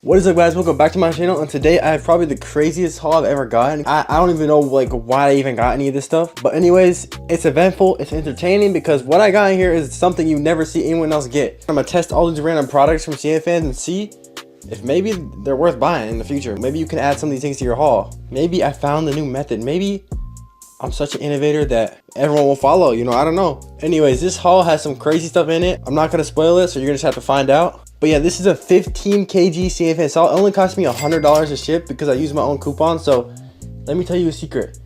What is up, guys? Welcome back to my channel, and today I have probably the craziest haul I've ever gotten. I don't even know like why I even got any of this stuff, but anyways, it's eventful, it's entertaining, because what I got in here is something you never see anyone else get. I'm gonna test all these random products from Cnfans and see if maybe they're worth buying in the future. Maybe you can add some of these things to your haul. Maybe I found the new method. Maybe I'm such an innovator that everyone will follow, you know, I don't know. Anyways, this haul has some crazy stuff in it. I'm not gonna spoil it, so you're gonna just have to find out. But yeah, this is a 15 kg Cnfans Haul. It only cost me $100 to ship because I use my own coupon. So let me tell you a secret.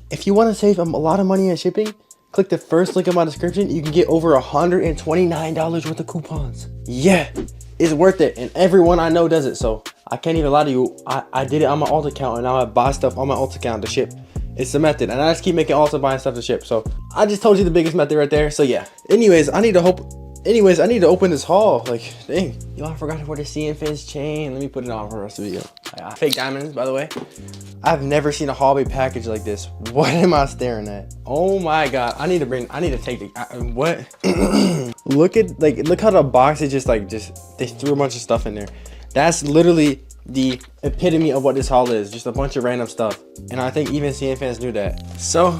If you want to save a lot of money on shipping, click the first link in my description. You can get over $129 worth of coupons. Yeah, it's worth it. And everyone I know does it. So I can't even lie to you. I did it on my alt account, and now I buy stuff on my alt account to ship. It's the method, and I just keep making alt buying stuff to ship. So I just told you the biggest method right there. So yeah. Anyways, I need to open this haul. Like, dang, yo, I forgot to wear the Cnfans chain. Let me put it on for the rest of the video. Fake diamonds, by the way. I've never seen a haul be packaged like this. What am I staring at? Oh my god, I need to take the what? look how the box is just they threw a bunch of stuff in there. That's literally the epitome of what this haul is, just a bunch of random stuff. And I think even Cnfans knew that. So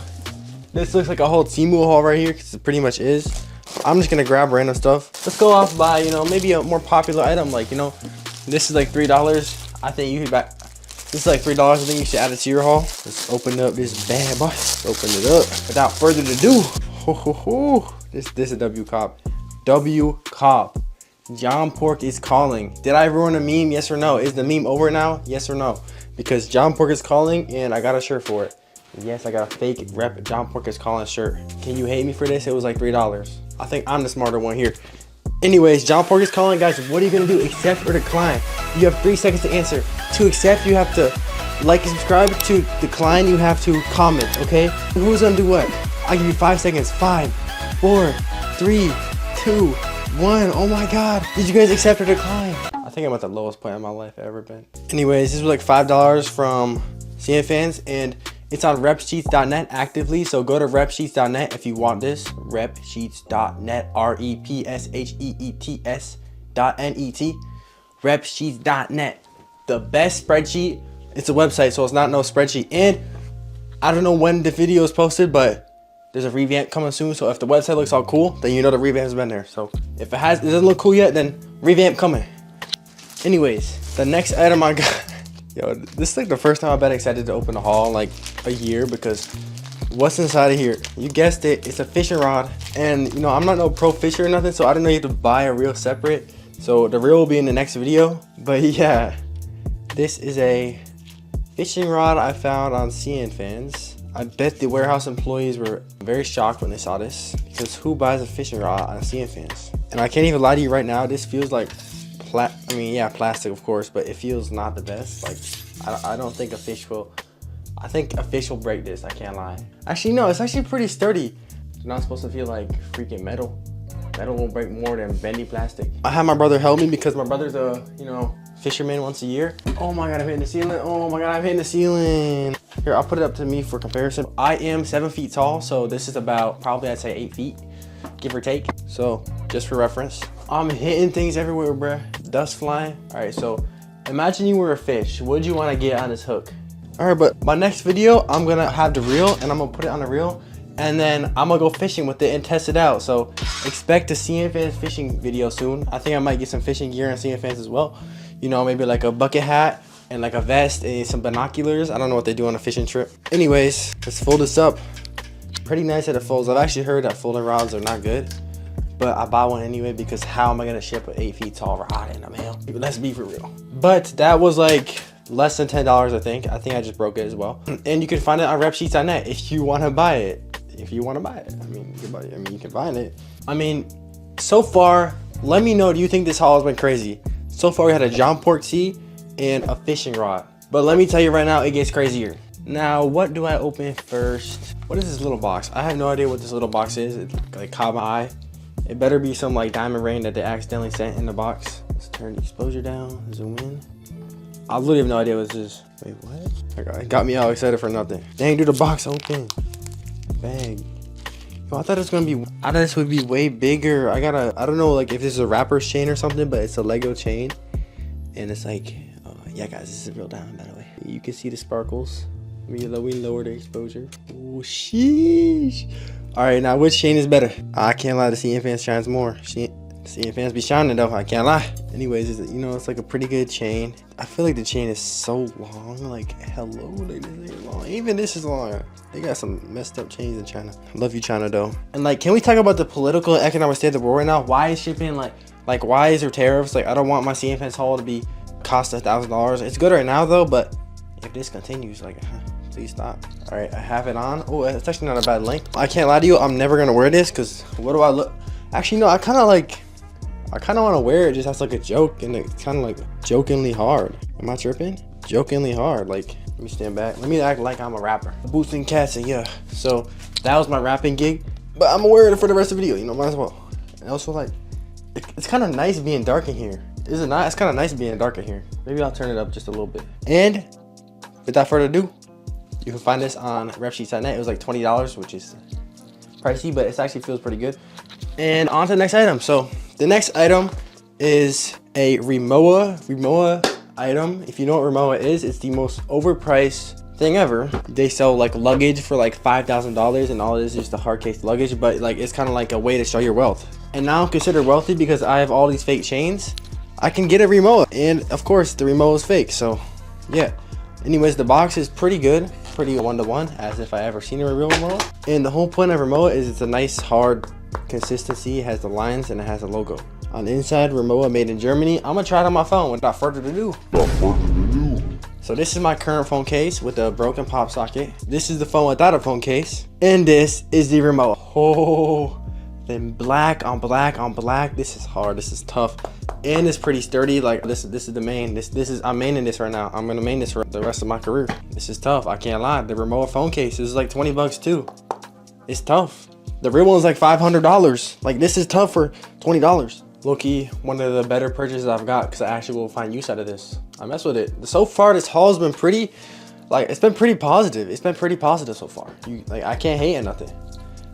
this looks like a whole Temu haul right here, because it pretty much is. I'm just gonna grab random stuff. Let's go off by, you know, maybe a more popular item. Like, you know, this is like $3. I think you could buy this is like $3. I think you should add it to your haul. Let's open up this bad boy. Let's open it up without further ado. This is a W cop. W cop. John Pork is calling. Did I ruin a meme? Yes or no? Is the meme over now? Yes or no? Because John Pork is calling, and I got a shirt for it. Yes, I got a fake rep John Pork is calling shirt. Can you hate me for this? It was like $3. I think I'm the smarter one here. Anyways, John Pork is calling, guys. What are you gonna do? Accept or decline? You have 3 seconds to answer. To accept, you have to like and subscribe. To decline, you have to comment. Okay? Who's gonna do what? I'll give you 5 seconds. 5, 4, 3, 2, 1. Oh my god! Did you guys accept or decline? I think I'm at the lowest point in my life I've ever been. Anyways, this was like $5 from Cnfans, and it's on repsheets.net actively, so go to repsheets.net if you want this. repsheets.net, repsheets.net. repsheets.net, the best spreadsheet. It's a website, so it's not no spreadsheet. And I don't know when the video is posted, but there's a revamp coming soon. So if the website looks all cool, then you know the revamp's been there. So if it doesn't look cool yet, then revamp coming. Anyways, the next item I got. Yo, this is like the first time I've been excited to open a haul in like a year, because what's inside of here? You guessed it, it's a fishing rod. And you know, I'm not no pro fisher or nothing, so I don't know you have to buy a reel separate. So the reel will be in the next video. But yeah, this is a fishing rod I found on Cnfans. I bet the warehouse employees were very shocked when they saw this, because who buys a fishing rod on Cnfans? And I can't even lie to you right now, this feels like plastic, of course, but it feels not the best. Like, I don't think a fish will. I think a fish will break this. I can't lie. Actually, no, it's actually pretty sturdy. It's not supposed to feel like freaking metal. Metal won't break more than bendy plastic. I had my brother help me, because my brother's a, you know, fisherman once a year. Oh my god, I'm hitting the ceiling. Oh my god, I'm hitting the ceiling. Here, I'll put it up to me for comparison. I am 7 feet tall, so this is about probably, I'd say, 8 feet, give or take. So just for reference, I'm hitting things everywhere, bruh. Dust flying. All right, so imagine you were a fish. What would you want to get on this hook? All right, but my next video, I'm gonna have the reel, and I'm gonna put it on the reel, and then I'm gonna go fishing with it and test it out. So expect a Cnfans fishing video soon. I think I might get some fishing gear on Cnfans as well. You know, maybe like a bucket hat and like a vest and some binoculars. I don't know what they do on a fishing trip. Anyways, let's fold this up. Pretty nice that it folds. I've actually heard that folding rods are not good, but I buy one anyway, because how am I gonna ship an 8 feet tall rod in the mail? Let's be for real. But that was like less than $10, I think. I think I just broke it as well. And you can find it on repsheets.net if you want to buy it. If you want to buy it, I mean, you can find it. I mean, so far, let me know. Do you think this haul has been crazy? So far, we had a John Pork tee and a fishing rod. But let me tell you right now, it gets crazier. Now, what do I open first? What is this little box? I have no idea what this little box is. It like caught my eye. It better be some like diamond ring that they accidentally sent in the box. Let's turn the exposure down, zoom in. I literally have no idea what this is. Wait, what? It got me all excited for nothing. Dang, dude, the box open. Bag. Yo, I thought this would be way bigger. I don't know like if this is a rapper's chain or something, but it's a Lego chain. And it's like, yeah guys, this is a real diamond, by the way. You can see the sparkles. We lower the exposure. Oh, sheesh. All right, now which chain is better? I can't lie, the Cnfans shines more. Cnfans be shining though, I can't lie. Anyways, you know, it's like a pretty good chain. I feel like the chain is so long, like hello, like this is long. Even this is long. They got some messed up chains in China. I love you, China, though. And like, can we talk about the political and economic state of the world right now? Why is shipping like why is there tariffs? Like, I don't want my Cnfans haul to be cost $1,000. It's good right now though, but if this continues, like, please stop. All right, I have it on. Oh, it's actually not a bad length. I can't lie to you, I'm never gonna wear this because what do I look? Actually, no, I kind of want to wear it just as like a joke, and it's kind of like jokingly hard. Am I tripping? Jokingly hard. Like, let me stand back. Let me act like I'm a rapper. Boosting cats, and yeah. So that was my rapping gig, but I'm gonna wear it for the rest of the video. You know, might as well. And also, like, it's kind of nice being dark in here. Is it not? It's kind of nice being dark in here. Maybe I'll turn it up just a little bit. And without further ado, you can find this on repsheets.net. It was like $20, which is pricey, but it actually feels pretty good. And on to the next item. So the next item is a Rimowa item. If you know what Rimowa is, it's the most overpriced thing ever. They sell like luggage for like $5,000, and all it is just a hard case luggage, but like it's kind of like a way to show your wealth. And now I'm considered wealthy because I have all these fake chains. I can get a Rimowa, and of course the Rimowa is fake, so yeah. Anyways, the box is pretty good, pretty one-to-one, as if I ever seen a real Rimowa. And the whole point of Rimowa is it's a nice hard consistency. It has the lines and it has a logo on the inside. Rimowa, made in Germany. I'm gonna try it on my phone without further ado. So this is my current phone case with a broken pop socket. This is the phone without a phone case, and this is the Rimowa. Oh, then black on black on black. This is hard. This is tough, and it's pretty sturdy. Like this is the main. This is, I'm maining this right now. I'm gonna main this for the rest of my career. This is tough. I can't lie. The Rimowa phone case is like 20 bucks too. It's tough. The real one's like $500. Like, this is tough for $20. Low-key, one of the better purchases I've got because I actually will find use out of this. I mess with it. So far, this haul has been pretty, like, it's been pretty positive. It's been pretty positive so far. Like, I can't hate on nothing.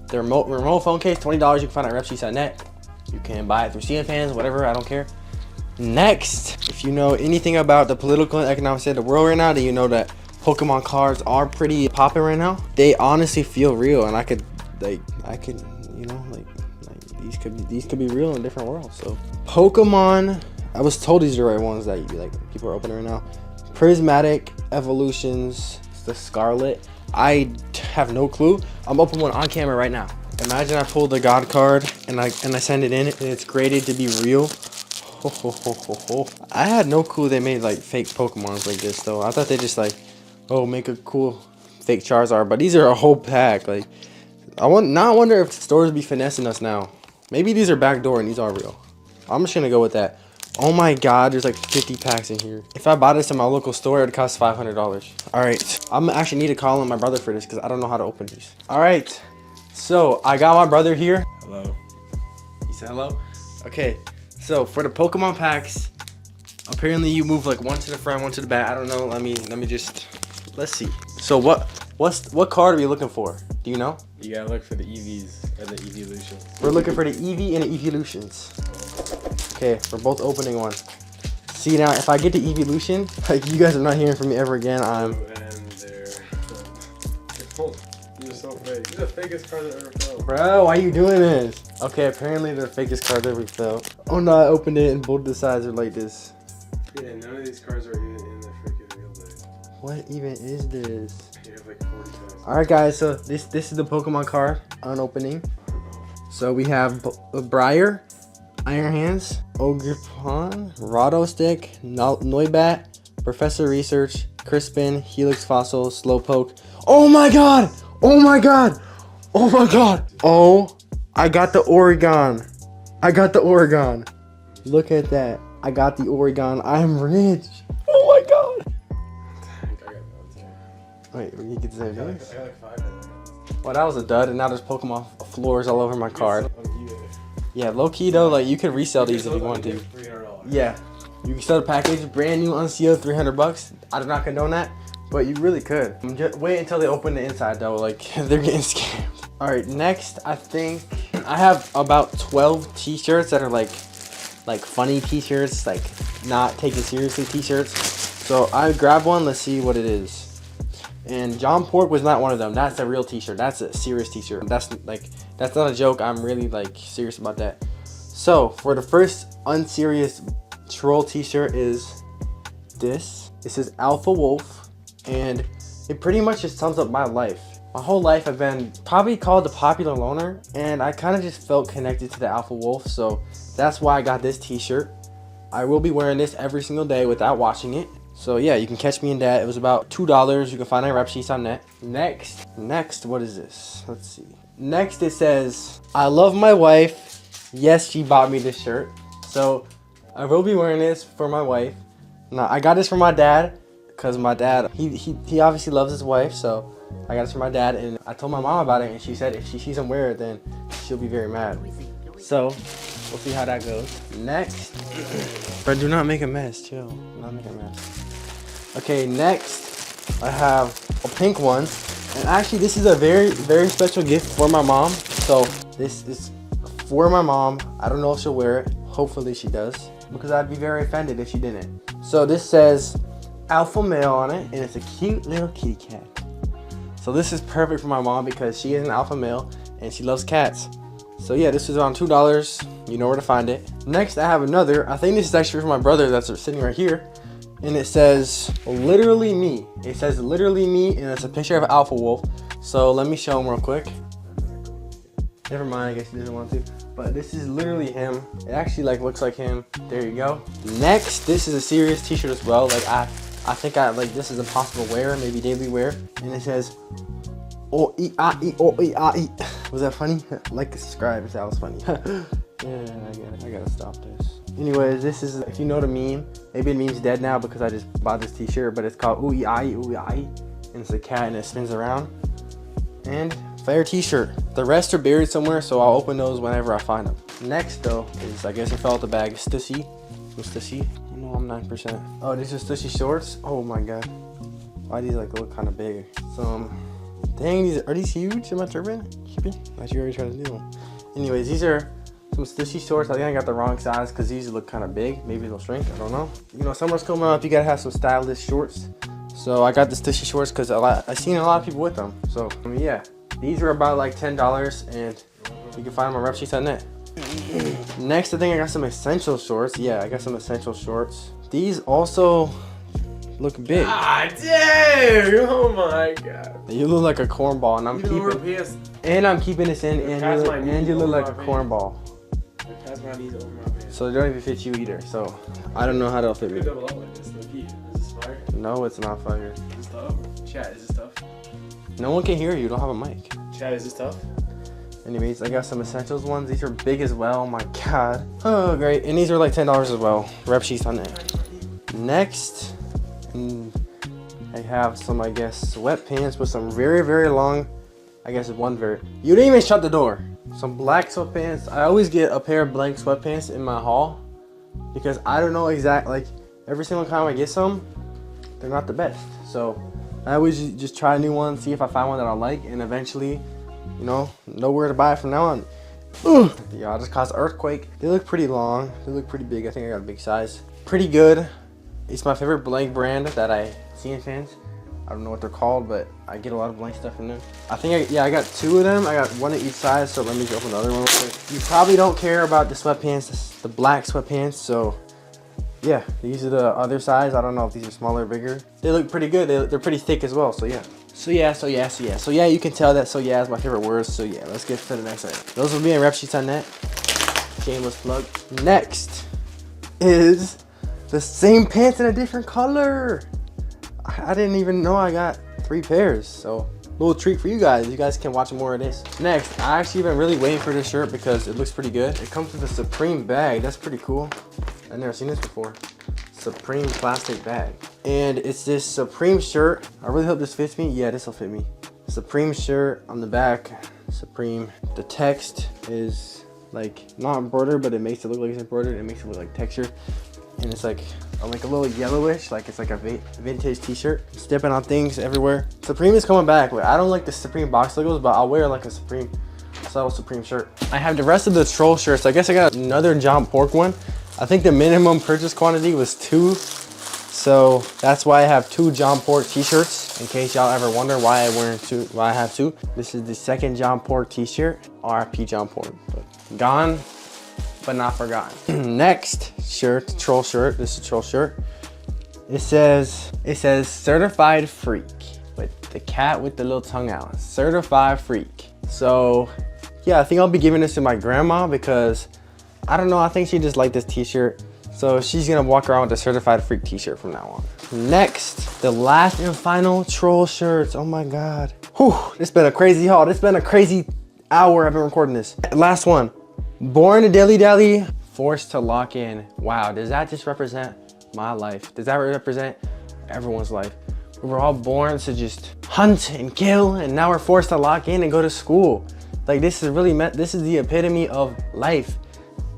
The remote phone case, $20. You can find it at repsheets.net. You can buy it through Cnfans, whatever, I don't care. Next, if you know anything about the political and economic state of the world right now, then you know that Pokemon cards are pretty popping right now. They honestly feel real, and I could, you know, like these could be real in different worlds. So Pokemon, I was told these are the right ones that people are opening right now. Prismatic Evolutions, the Scarlet. I have no clue. I'm opening one on camera right now. Imagine I pull the God card and I send it in and it's graded to be real. I had no clue they made like fake Pokemons like this though. I thought they just like, oh, make a cool fake Charizard, but these are a whole pack. Like, I wonder if stores be finessing us now. Maybe these are backdoor and these are real. I'm just gonna go with that. Oh my god, there's like 50 packs in here. If I bought this in my local store, it'd cost $500. All right, I'm actually need to call on my brother for this because I don't know how to open these. All right, so I got my brother here. Hello. You said hello? Okay, so for the Pokemon packs, apparently you move like one to the front, one to the back. I don't know. Let me just, let's see. So what card are we looking for? Do you know? You gotta look for the EVs and the Evolutions. We're looking for the EV and the Evolutions. Okay, we're both opening one. See now, if I get the Evolution, like you guys are not hearing from me ever again. And they're so fake. These are the fakest cards I've ever felt. Bro, why are you doing this? Okay, apparently they're the fakest cards ever felt. Oh no, I opened it and both the sides are like this. Yeah, none of these cards are even in the freaking real deck. What even is this? You have like 40 times. Alright guys, so this is the Pokemon card on opening. So we have Briar, Iron Hands, Ogrepon, Rado Stick, Noibat, Professor Research, Crispin, Helix Fossil, Slowpoke. Oh my god! Oh my god! Oh my god! Oh, I got the Oregon. I got the Oregon. Look at that. I got the Oregon. I'm rich. Oh my god! Wait, you get the same thing? I got like 5 in there. Well, that was a dud, and now there's Pokemon floors all over my card. Yeah, low key though, like you could resell these if you want to. $300. Yeah, you can sell the package, brand new, unsealed, 300 bucks. I do not condone that, but you really could. Just wait until they open the inside though, like they're getting scammed. All right, next I think I have about 12 t-shirts that are like funny t-shirts, like not taken seriously t-shirts. So I grabbed one. Let's see what it is. And John Pork was not one of them. That's a real t-shirt. That's a serious t-shirt. That's not a joke. I'm really like serious about that. So for the first unserious troll t-shirt is this. It says Alpha Wolf, and it pretty much just sums up my life. My whole life I've been probably called the popular loner, and I kind of just felt connected to the Alpha Wolf, so that's why I got this t-shirt. I will be wearing this every single day without washing it. So yeah, you can catch me in that. It was about $2. You can find it on Repsheets.net. Next, what is this? Let's see. Next it says, I love my wife. Yes, she bought me this shirt. So I will be wearing this for my wife. Now I got this for my dad, because my dad, he obviously loves his wife, so I got this for my dad, and I told my mom about it, and she said if she sees him wear it, then she'll be very mad. So we'll see how that goes. Next, but do not make a mess, chill. Do not make a mess. Okay, next I have a pink one, and actually this is a very, very special gift for my mom. So this is for my mom. I don't know if she'll wear it. Hopefully she does, because I'd be very offended if she didn't. So this says Alpha Male on it, and it's a cute little kitty cat. So this is perfect for my mom because she is an alpha male and she loves cats. So yeah, this is around $2. You know where to find it. Next, I have another. I think this is actually for my brother that's sitting right here. And it says, literally me. It says literally me, and it's a picture of Alpha Wolf. So let me show him real quick. Never mind, I guess he doesn't want to. But this is literally him. It actually like looks like him. There you go. Next, this is a serious t-shirt as well. Like I think this is a possible wear, maybe daily wear. And it says, O-E-I-E, O-E-I-E. Was that funny? Like and subscribe if that was funny. Yeah, I gotta stop this. Anyways, this is, if you know the meme, maybe the meme's dead now because I just bought this t-shirt, but it's called Ooh-ee-ah-ee, Ooh-ee-ah-ee. And it's a cat and it spins around. And fire t-shirt. The rest are buried somewhere, so I'll open those whenever I find them. Next though is, I guess it fell out the bag, Stussy. Stussy. No, I'm 9%. Oh, these are Stussy shorts. Oh my god. Why these like look kind of big? So, dang, are these huge? Am I tripping? Like you already tried to do them. Anyways, these are some Stussy shorts. I think I got the wrong size because these look kind of big. Maybe they'll shrink. I don't know. You know, summer's coming up. You gotta have some stylish shorts. So I got the Stussy shorts because I've seen a lot of people with them. So I mean, yeah, these are about like $10, and you can find them on Repsheets.net. Next, I think I got some essential shorts. Yeah, I got some essential shorts. These also look big. Ah, dude! Oh my god. You look like a cornball, and I'm keeping this in, and you look like a cornball. So they don't even fit you either. So I don't know how they'll fit me. Double up like this. Is this fire? No, it's not fire. Is this tough? Chat, is this tough? No one can hear you. You don't have a mic. Chat, is this tough? Anyways, I got some essentials ones. These are big as well. Oh my god. Oh, great. And these are like $10 as well. Repsheets.net. Next, I have some, I guess, sweatpants with some very, very long, I guess one very. You didn't even shut the door. Some black sweatpants. I always get a pair of blank sweatpants in my haul because I don't know like every single time I get some, they're not the best. So I always just try a new one, see if I find one that I like, and eventually, you know where to buy it from now on. Ugh. Yeah, I just caused an earthquake. They look pretty long. They look pretty big. I think I got a big size. Pretty good. It's my favorite blank brand that I Cnfans. I don't know what they're called, but I get a lot of blank stuff in there. I think I got two of them. I got one of each size, so let me open the other one real quick. You probably don't care about the sweatpants, the black sweatpants, so yeah, these are the other size. I don't know if these are smaller or bigger. They look pretty good. They're pretty thick as well, so yeah. So yeah, you can tell that so yeah is my favorite word. So yeah, let's get to the next item. Those will be in Repsheets.net. Shameless plug. Next is the same pants in a different color. I didn't even know I got 3 pairs, so little treat for you guys. You guys can watch more of this. Next, I actually been really waiting for this shirt because it looks pretty good. It comes with a Supreme bag. That's pretty cool. I've never seen this before. Supreme plastic bag. And it's this Supreme shirt. I really hope this fits me. Yeah, this will fit me. Supreme shirt on the back. Supreme. The text is like not embroidered, but it makes it look like it's embroidered. It makes it look like texture. And it's like a little yellowish, like it's like a vintage t-shirt. Stepping on things everywhere. Supreme is coming back. I don't like the Supreme box logos, but I'll wear like a Supreme subtle Supreme shirt. I have the rest of the troll shirts. I guess I got another John Pork one. I think the minimum purchase quantity was 2. So that's why I have 2 John Port t-shirts. In case y'all ever wonder why I have 2. This is the second John Port t-shirt. RIP John Port. But gone, but not forgotten. Next shirt, troll shirt. This is a troll shirt. It says certified freak with the cat with the little tongue out. Certified freak. So yeah, I think I'll be giving this to my grandma because I don't know, I think she just liked this t-shirt. So she's gonna walk around with the certified freak t-shirt from now on. Next, the last and final troll shirts. Oh my God. Whew, this been a crazy haul. This been a crazy hour I've been recording this. Last one, born to dilly dally, forced to lock in. Wow, does that just represent my life? Does that represent everyone's life? We were all born to just hunt and kill, and now we're forced to lock in and go to school. Like this is really this is the epitome of life.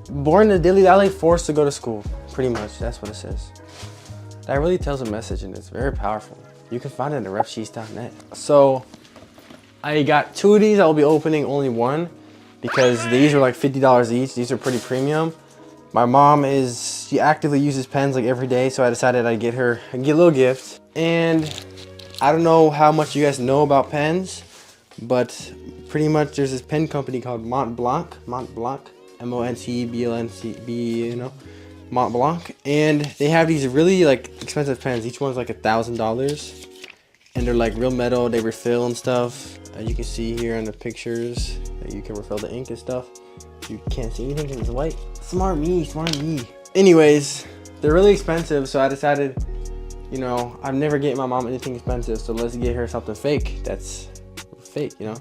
Born to dilly dally, forced to go to school. Pretty much, that's what it says. That really tells a message and it's very powerful. You can find it at refsheets.net. So I got 2 of these. I'll be opening only 1 because these are like $50 each. These are pretty premium. My mom she actively uses pens like every day, so I decided I'd get a little gift. And I don't know how much you guys know about pens, but pretty much there's this pen company called Mont Blanc, M-O-N-T-B-L-N-C-B, you know, Mont Blanc. And they have these really like expensive pens. Each one's like $1,000. And they're like real metal, they refill and stuff. You can see here in the pictures that you can refill the ink and stuff. You can't see anything because it's white. Smart me, smart me. Anyways, they're really expensive, so I decided, you know, I'm never getting my mom anything expensive, so let's get her something fake that's fake, you know.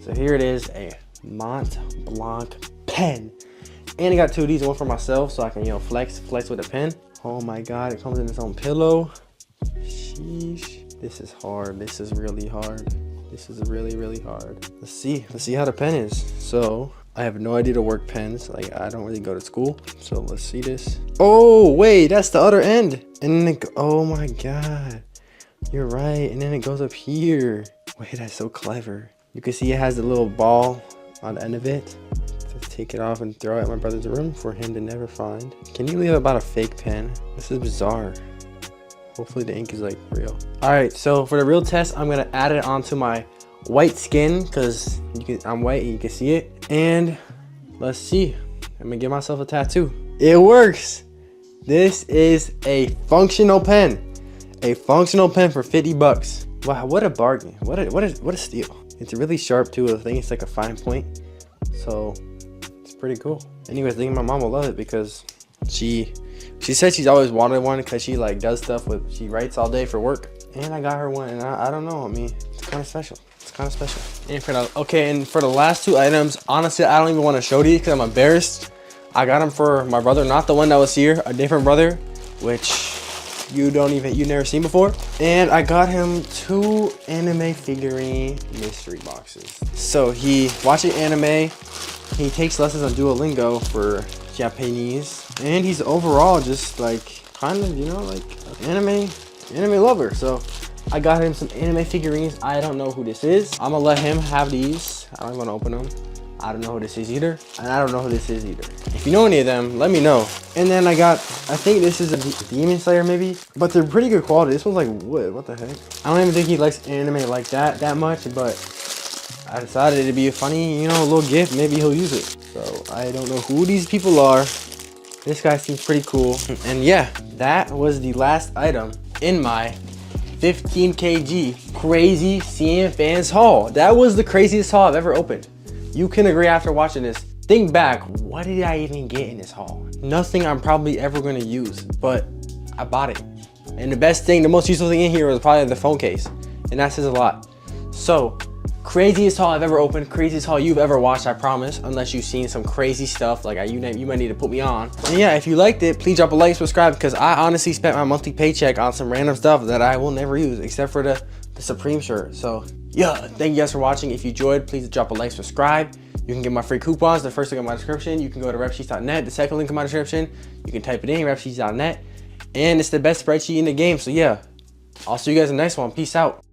So here it is, a Mont Blanc pen. And I got 2 of these, one for myself so I can, you know, flex with a pen. Oh my God, it comes in its own pillow. Sheesh. This is hard. This is really hard. This is really, really hard. Let's see how the pen is. So I have no idea to work pens. Like I don't really go to school. So let's see this. Oh wait, that's the other end. And then oh my God, you're right. And then it goes up here. Wait, that's so clever. You can see it has a little ball on the end of it. Let's take it off and throw it at my brother's room for him to never find. Can you leave about a fake pen? This is bizarre. Hopefully the ink is like real. All right, so for the real test, I'm gonna add it onto my white skin because I'm white and you can see it. And let's see, I'm gonna give myself a tattoo. It works. This is a functional pen. A functional pen for 50 bucks. Wow, what a bargain. What a steal. It's really sharp too. I think it's like a fine point. So it's pretty cool. Anyways, I think my mom will love it because she said she's always wanted one because she like does stuff she writes all day for work. And I got her one and I don't know, I mean, it's kind of special. It's kind of special. And for the last 2 items, honestly, I don't even want to show these because I'm embarrassed. I got them for my brother, not the one that was here, a different brother, which you never seen before. And I got him 2 anime figurine mystery boxes. So he watches anime, he takes lessons on Duolingo for Japanese, and he's overall just like kind of, you know, like anime lover. So I got him some anime figurines. I don't know who this is. I'm gonna let him have these. I don't want to open them. I don't know who this is either, and I don't know who this is either. If you know any of them, let me know. And then I think this is a Demon Slayer maybe, but they're pretty good quality. This one's like wood. What the heck? I don't even think he likes anime like that much, but I decided it'd be a funny, you know, little gift. Maybe he'll use it. So I don't know who these people are. This guy seems pretty cool. And yeah, that was the last item in my 15 kg crazy Cnfans haul. That was the craziest haul I've ever opened. You can agree after watching this. Think back, what did I even get in this haul? Nothing I'm probably ever gonna use, but I bought it. And the best thing, the most useful thing in here was probably the phone case. And that says a lot. So, craziest haul I've ever opened, craziest haul you've ever watched, I promise. Unless you've seen some crazy stuff, like you might need to put me on. And yeah, if you liked it, please drop a like, subscribe, because I honestly spent my monthly paycheck on some random stuff that I will never use, except for the Supreme shirt. So yeah, thank you guys for watching. If you enjoyed, please drop a like, subscribe. You can get my free coupons. The first link in my description. You can go to refsheets.net. The second link in my description. You can type it in, refsheets.net. And it's the best spreadsheet in the game. So yeah, I'll see you guys in the next one. Peace out.